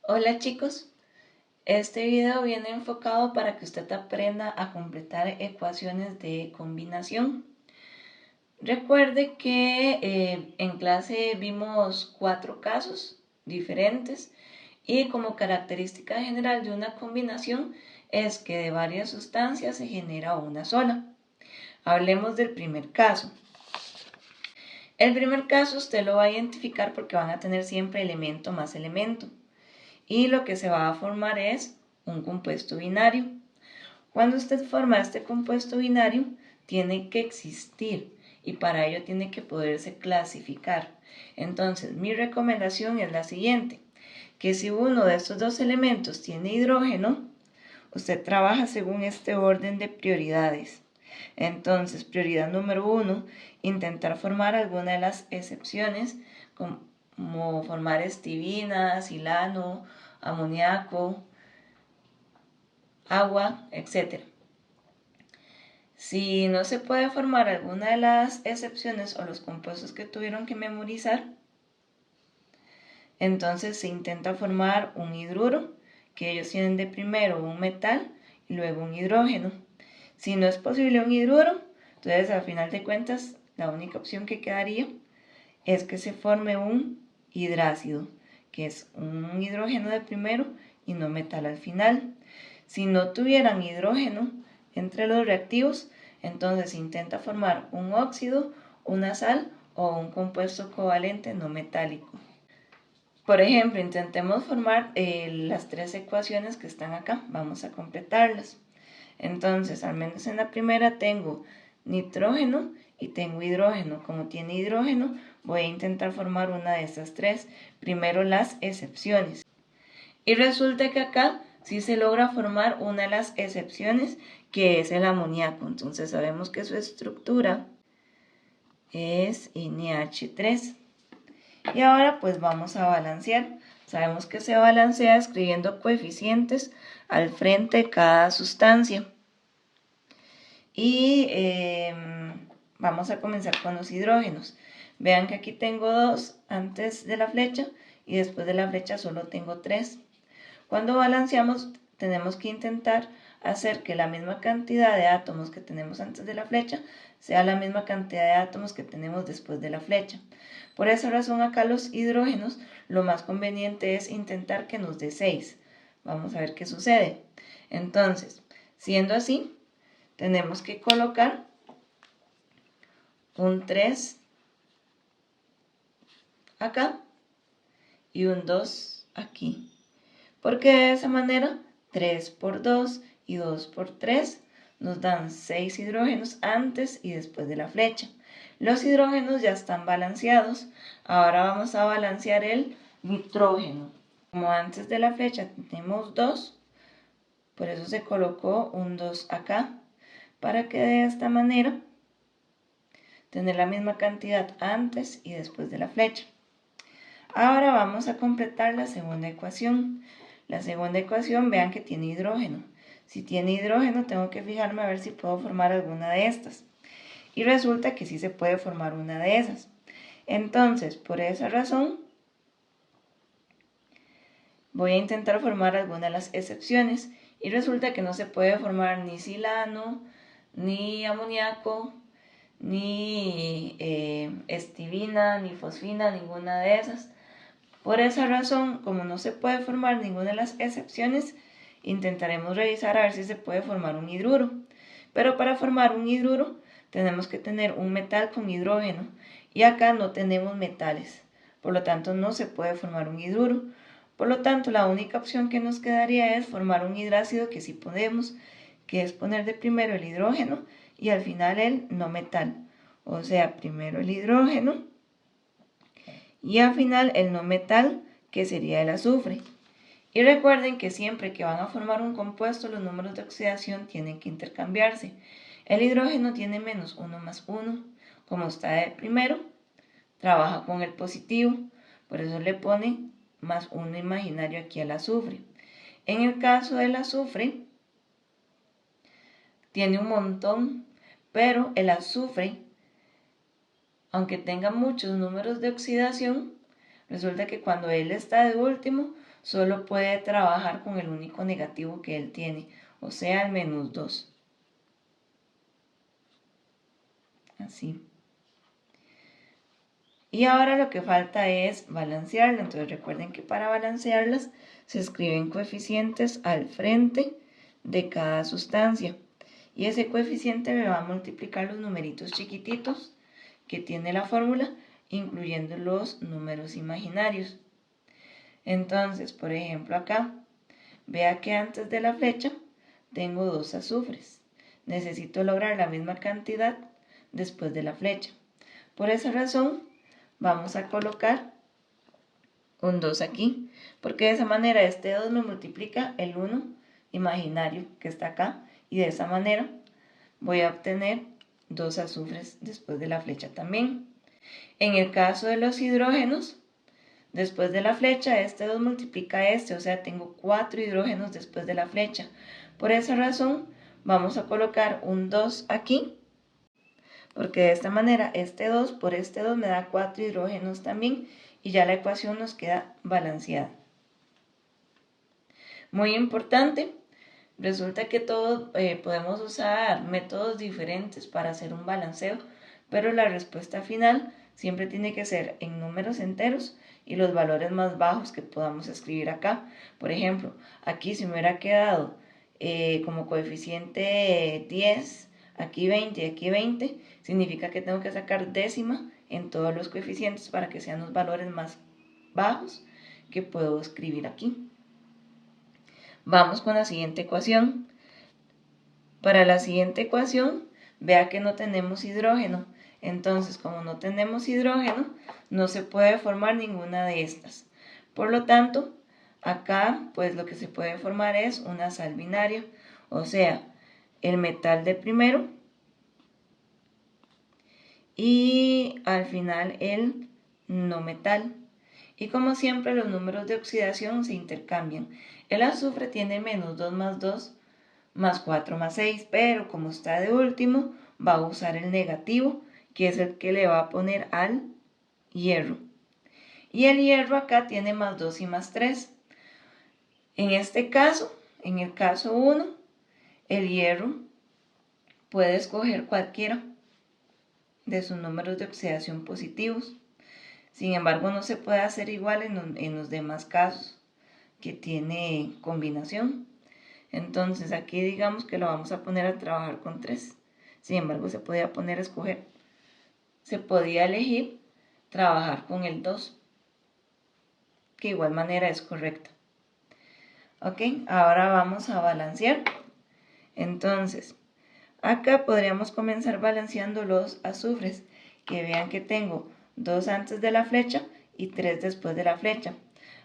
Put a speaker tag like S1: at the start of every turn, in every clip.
S1: Hola chicos, este video viene enfocado para que usted aprenda a completar ecuaciones de combinación. Recuerde que en clase vimos 4 casos diferentes y como característica general de una combinación es que de varias sustancias se genera una sola. Hablemos del primer caso. El primer caso usted lo va a identificar porque van a tener siempre elemento más elemento. Y lo que se va a formar es un compuesto binario. Cuando usted forma este compuesto binario, tiene que existir y para ello tiene que poderse clasificar. Entonces, mi recomendación es la siguiente, que si uno de estos dos elementos tiene hidrógeno, usted trabaja según este orden de prioridades. Entonces, prioridad número 1, intentar formar alguna de las excepciones, como formar estivina, silano, amoníaco, agua, etc. Si no se puede formar alguna de las excepciones o los compuestos que tuvieron que memorizar, entonces se intenta formar un hidruro, que ellos tienen de primero un metal y luego un hidrógeno. Si no es posible un hidruro, entonces al final de cuentas la única opción que quedaría es que se forme un hidrácido, que es un hidrógeno de primero y no metal al final. Si no tuvieran hidrógeno entre los reactivos, entonces se intenta formar un óxido, una sal o un compuesto covalente no metálico. Por ejemplo, intentemos formar las 3 ecuaciones que están acá. Vamos a completarlas. Entonces, al menos en la primera tengo nitrógeno y tengo hidrógeno. Como tiene hidrógeno, voy a intentar formar una de estas 3. Primero las excepciones. Y resulta que acá sí se logra formar una de las excepciones, que es el amoníaco. Entonces sabemos que su estructura es NH3. Y ahora pues vamos a balancear. Sabemos que se balancea escribiendo coeficientes al frente de cada sustancia. Y vamos a comenzar con los hidrógenos. Vean que aquí tengo 2 antes de la flecha y después de la flecha solo tengo 3. Cuando balanceamos tenemos que intentar hacer que la misma cantidad de átomos que tenemos antes de la flecha sea la misma cantidad de átomos que tenemos después de la flecha. Por esa razón acá los hidrógenos lo más conveniente es intentar que nos dé 6. Vamos a ver qué sucede. Entonces, siendo así, tenemos que colocar un 3 acá y un 2 aquí. Porque de esa manera 3 por 2 y 2 por 3 nos dan 6 hidrógenos antes y después de la flecha. Los hidrógenos ya están balanceados. Ahora vamos a balancear el nitrógeno. Como antes de la flecha tenemos 2, por eso se colocó un 2 acá, para que de esta manera tener la misma cantidad antes y después de la flecha. Ahora vamos a completar la segunda ecuación. La segunda ecuación, vean que tiene hidrógeno. Si tiene hidrógeno, tengo que fijarme a ver si puedo formar alguna de estas. Y resulta que sí se puede formar una de esas. Entonces, por esa razón, voy a intentar formar alguna de las excepciones. Y resulta que no se puede formar ni silano, ni amoníaco, ni estivina, ni fosfina, ninguna de esas. Por esa razón, como no se puede formar ninguna de las excepciones, intentaremos revisar a ver si se puede formar un hidruro. Pero para formar un hidruro tenemos que tener un metal con hidrógeno y acá no tenemos metales. Por lo tanto, no se puede formar un hidruro. Por lo tanto, la única opción que nos quedaría es formar un hidrácido, que sí podemos, que es poner de primero el hidrógeno y al final el no metal. O sea, primero el hidrógeno y al final el no metal, que sería el azufre. Y recuerden que siempre que van a formar un compuesto, los números de oxidación tienen que intercambiarse. El hidrógeno tiene menos 1 más 1. Como está de primero, trabaja con el positivo, por eso le pone más 1 imaginario aquí al azufre. En el caso del azufre, tiene un montón, pero el azufre, aunque tenga muchos números de oxidación, Resulta que cuando él está de último, solo puede trabajar con el único negativo que él tiene, o sea, el -2. Así. Y ahora lo que falta es balancearla. Entonces recuerden que para balancearlas se escriben coeficientes al frente de cada sustancia. Y ese coeficiente me va a multiplicar los numeritos chiquititos que tiene la fórmula, incluyendo los números imaginarios. Entonces, por ejemplo, acá, vea que antes de la flecha tengo 2 azufres. Necesito lograr la misma cantidad después de la flecha. Por esa razón, vamos a colocar un 2 aquí, porque de esa manera este 2 me multiplica el 1 imaginario que está acá, y de esa manera voy a obtener 2 azufres después de la flecha también. En el caso de los hidrógenos, después de la flecha, este 2 multiplica este, o sea, tengo 4 hidrógenos después de la flecha. Por esa razón, vamos a colocar un 2 aquí, porque de esta manera este 2 por este 2 me da 4 hidrógenos también, y ya la ecuación nos queda balanceada. Muy importante, resulta que todos podemos usar métodos diferentes para hacer un balanceo, pero la respuesta final siempre tiene que ser en números enteros y los valores más bajos que podamos escribir acá. Por ejemplo, aquí si me hubiera quedado como coeficiente 10, aquí 20 y aquí 20, significa que tengo que sacar décima en todos los coeficientes para que sean los valores más bajos que puedo escribir aquí. Vamos con la siguiente ecuación. Para la siguiente ecuación, vea que no tenemos hidrógeno. Entonces, como no tenemos hidrógeno, no se puede formar ninguna de estas. Por lo tanto, acá, pues lo que se puede formar es una sal binaria, o sea, el metal de primero y al final el no metal. Y como siempre, los números de oxidación se intercambian. El azufre tiene -2 más 2 más 4 más 6, pero como está de último, va a usar el negativo, que es el que le va a poner al hierro. Y el hierro acá tiene +2 y +3. En este caso, en el caso 1, el hierro puede escoger cualquiera de sus números de oxidación positivos. Sin embargo, no se puede hacer igual en los demás casos que tiene combinación. Entonces aquí digamos que lo vamos a poner a trabajar con 3. Sin embargo, se podía poner a escoger. Se podía elegir trabajar con el 2, que de igual manera es correcto. Ok, ahora vamos a balancear. Entonces, acá podríamos comenzar balanceando los azufres, que vean que tengo 2 antes de la flecha y 3 después de la flecha.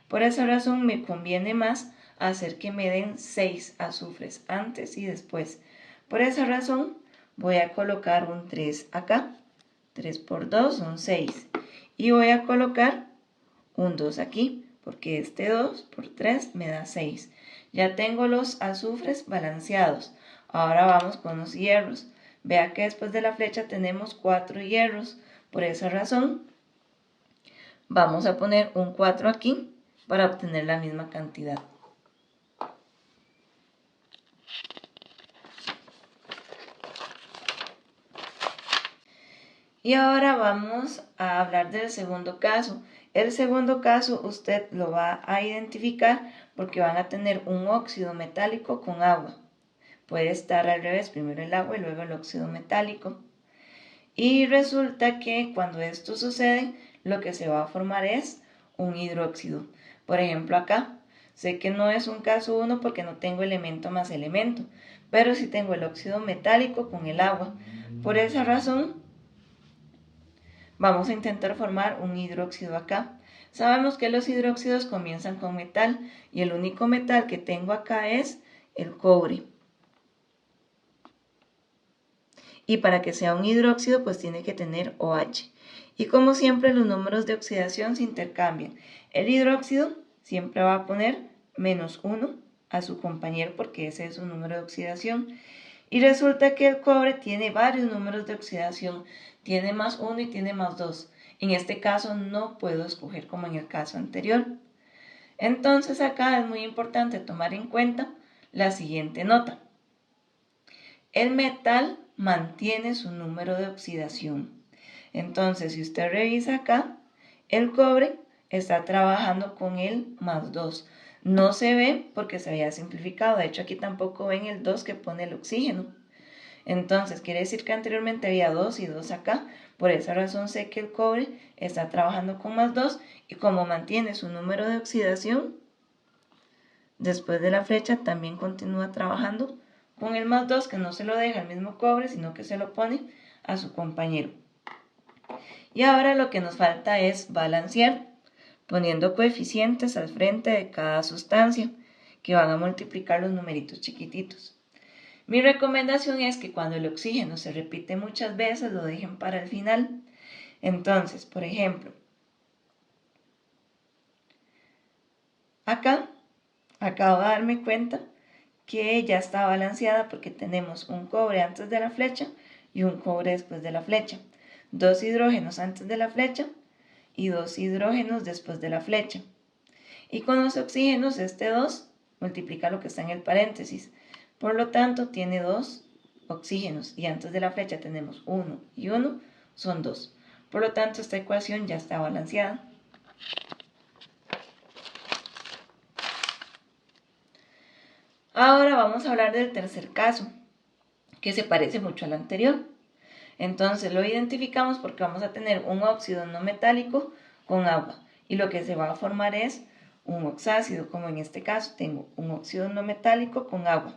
S1: Por esa razón me conviene más hacer que me den 6 azufres antes y después. Por esa razón voy a colocar un 3 acá. 3 por 2 son 6. Y voy a colocar un 2 aquí, porque este 2 por 3 me da 6. Ya tengo los azufres balanceados. Ahora vamos con los hierros. Vea que después de la flecha tenemos 4 hierros. Por esa razón vamos a poner un 4 aquí para obtener la misma cantidad. Y ahora vamos a hablar del segundo caso. El segundo caso usted lo va a identificar porque van a tener un óxido metálico con agua. Puede estar al revés, primero el agua y luego el óxido metálico. Y resulta que cuando esto sucede, lo que se va a formar es un hidróxido. Por ejemplo acá, sé que no es un caso 1 porque no tengo elemento más elemento, pero sí tengo el óxido metálico con el agua. Por esa razón, vamos a intentar formar un hidróxido acá. Sabemos que los hidróxidos comienzan con metal y el único metal que tengo acá es el cobre. Y para que sea un hidróxido pues tiene que tener OH. Y como siempre los números de oxidación se intercambian. El hidróxido siempre va a poner -1 a su compañero porque ese es su número de oxidación. Y resulta que el cobre tiene varios números de oxidación. Tiene +1 y tiene +2. En este caso no puedo escoger como en el caso anterior. Entonces acá es muy importante tomar en cuenta la siguiente nota. El metal mantiene su número de oxidación. Entonces, si usted revisa acá, el cobre está trabajando con el +2. No se ve porque se había simplificado. De hecho, aquí tampoco ven el 2 que pone el oxígeno. Entonces, quiere decir que anteriormente había 2 y 2 acá. Por esa razón sé que el cobre está trabajando con +2 y como mantiene su número de oxidación, después de la flecha también continúa trabajando con el +2, que no se lo deja al mismo cobre, sino que se lo pone a su compañero. Y ahora lo que nos falta es balancear, poniendo coeficientes al frente de cada sustancia, que van a multiplicar los numeritos chiquititos. Mi recomendación es que cuando el oxígeno se repite muchas veces, lo dejen para el final. Entonces, por ejemplo, acá acabo de darme cuenta que ya está balanceada porque tenemos un cobre antes de la flecha y un cobre después de la flecha. 2 hidrógenos antes de la flecha y 2 hidrógenos después de la flecha. Y con los oxígenos, este 2 multiplica lo que está en el paréntesis. Por lo tanto, tiene 2 oxígenos y antes de la flecha tenemos 1 y 1, son 2. Por lo tanto, esta ecuación ya está balanceada. Ahora vamos a hablar del tercer caso, que se parece mucho al anterior. Entonces lo identificamos porque vamos a tener un óxido no metálico con agua y lo que se va a formar es un oxácido, como en este caso tengo un óxido no metálico con agua.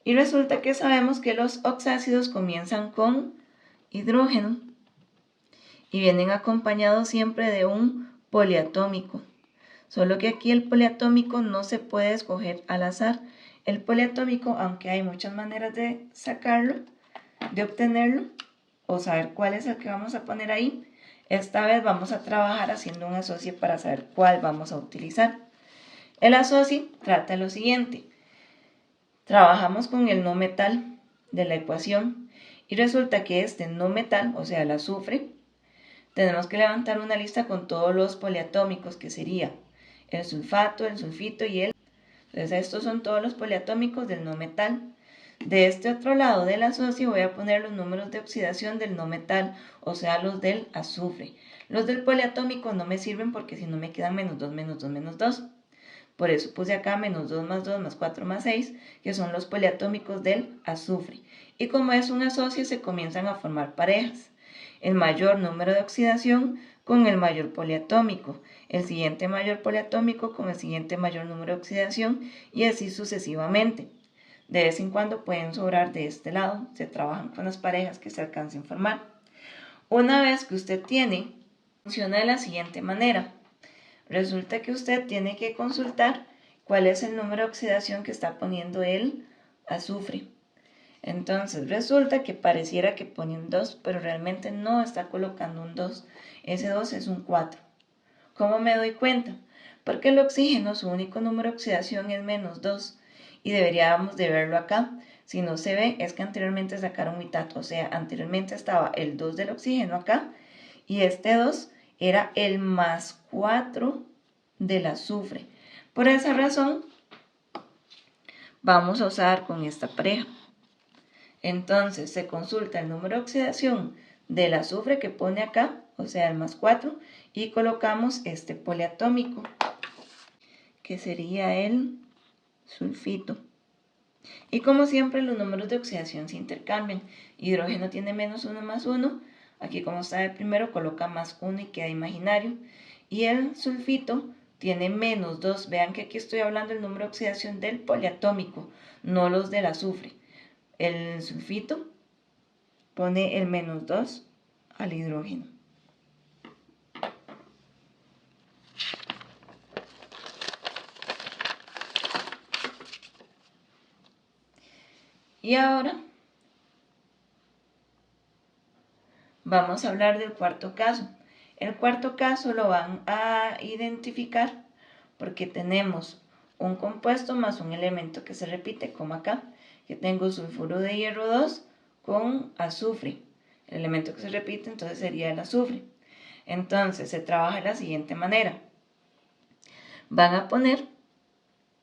S1: Y resulta que sabemos que los oxácidos comienzan con hidrógeno y vienen acompañados siempre de un poliatómico. Solo que aquí el poliatómico no se puede escoger al azar. El poliatómico, aunque hay muchas maneras de sacarlo, de obtenerlo, o saber cuál es el que vamos a poner ahí, esta vez vamos a trabajar haciendo un asocie para saber cuál vamos a utilizar. El asocie trata lo siguiente. Trabajamos con el no metal de la ecuación y resulta que este no metal, o sea el azufre, tenemos que levantar una lista con todos los poliatómicos, que sería el sulfato, el sulfito y el... Entonces estos son todos los poliatómicos del no metal. De este otro lado del asocio voy a poner los números de oxidación del no metal, o sea los del azufre. Los del poliatómico no me sirven porque si no me quedan -2, -2, -2. Por eso puse acá -2 más 2 más 4 más 6, que son los poliatómicos del azufre. Y como es un asocio, se comienzan a formar parejas. El mayor número de oxidación con el mayor poliatómico, el siguiente mayor poliatómico con el siguiente mayor número de oxidación y así sucesivamente. De vez en cuando pueden sobrar de este lado, se trabajan con las parejas que se alcancen a formar. Una vez que usted tiene, funciona de la siguiente manera. Resulta que usted tiene que consultar cuál es el número de oxidación que está poniendo el azufre. Entonces resulta que pareciera que pone un 2, pero realmente no está colocando un 2. Ese 2 es un 4. ¿Cómo me doy cuenta? Porque el oxígeno, su único número de oxidación es -2 y deberíamos de verlo acá. Si no se ve, es que anteriormente sacaron mitad, o sea, anteriormente estaba el 2 del oxígeno acá y este 2 era el +4 del azufre. Por esa razón, vamos a usar con esta pareja. Entonces, se consulta el número de oxidación del azufre que pone acá, o sea, el +4, y colocamos este poliatómico, que sería el sulfito. Y como siempre, los números de oxidación se intercambian. Hidrógeno tiene -1 más 1. Aquí, como está el primero, coloca +1 y queda imaginario. Y el sulfito tiene -2. Vean que aquí estoy hablando del número de oxidación del poliatómico, no los del azufre. El sulfito pone el -2 al hidrógeno. Y ahora vamos a hablar del cuarto caso. El cuarto caso lo van a identificar porque tenemos un compuesto más un elemento que se repite, como acá, que tengo sulfuro de hierro 2 con azufre. El elemento que se repite entonces sería el azufre. Entonces se trabaja de la siguiente manera. Van a poner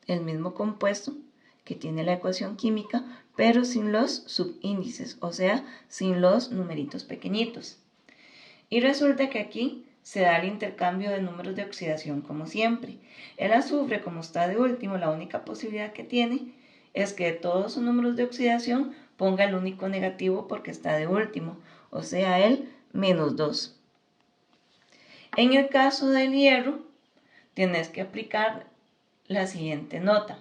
S1: el mismo compuesto que tiene la ecuación química, pero sin los subíndices, o sea, sin los numeritos pequeñitos. Y resulta que aquí se da el intercambio de números de oxidación como siempre. El azufre, como está de último, la única posibilidad que tiene es que de todos sus números de oxidación ponga el único negativo porque está de último, o sea, el -2. En el caso del hierro, tienes que aplicar la siguiente nota.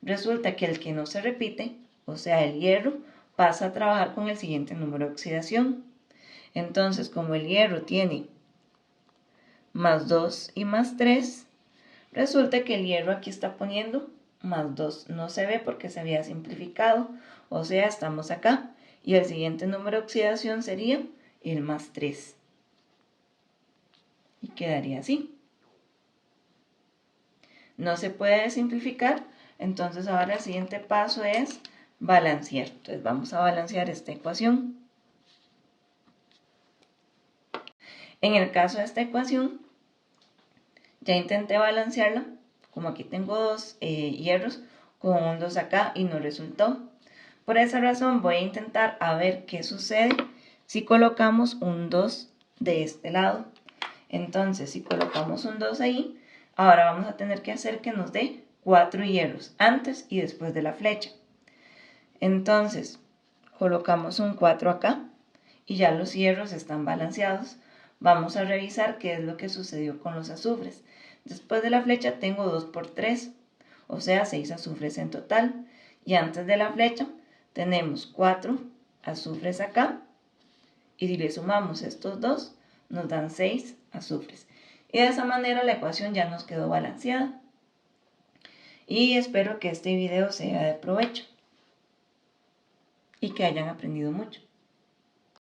S1: Resulta que el que no se repite, o sea, el hierro, pasa a trabajar con el siguiente número de oxidación. Entonces, como el hierro tiene +2 y +3, resulta que el hierro aquí está poniendo +2. No se ve porque se había simplificado, o sea, estamos acá. Y el siguiente número de oxidación sería el +3. Y quedaría así. No se puede simplificar, entonces ahora el siguiente paso es balancear. Entonces vamos a balancear esta ecuación. En el caso de esta ecuación, ya intenté balancearla, como aquí tengo dos hierros, con un 2 acá y no resultó. Por esa razón voy a intentar a ver qué sucede si colocamos un 2 de este lado. Entonces, si colocamos un 2 ahí, ahora vamos a tener que hacer que nos dé 4 hierros antes y después de la flecha. Entonces, colocamos un 4 acá y ya los hierros están balanceados. Vamos a revisar qué es lo que sucedió con los azufres. Después de la flecha tengo 2 por 3, o sea 6 azufres en total. Y antes de la flecha tenemos 4 azufres acá. Y si le sumamos estos dos, nos dan 6 azufres. Y de esa manera la ecuación ya nos quedó balanceada. Y espero que este video sea de provecho y que hayan aprendido mucho.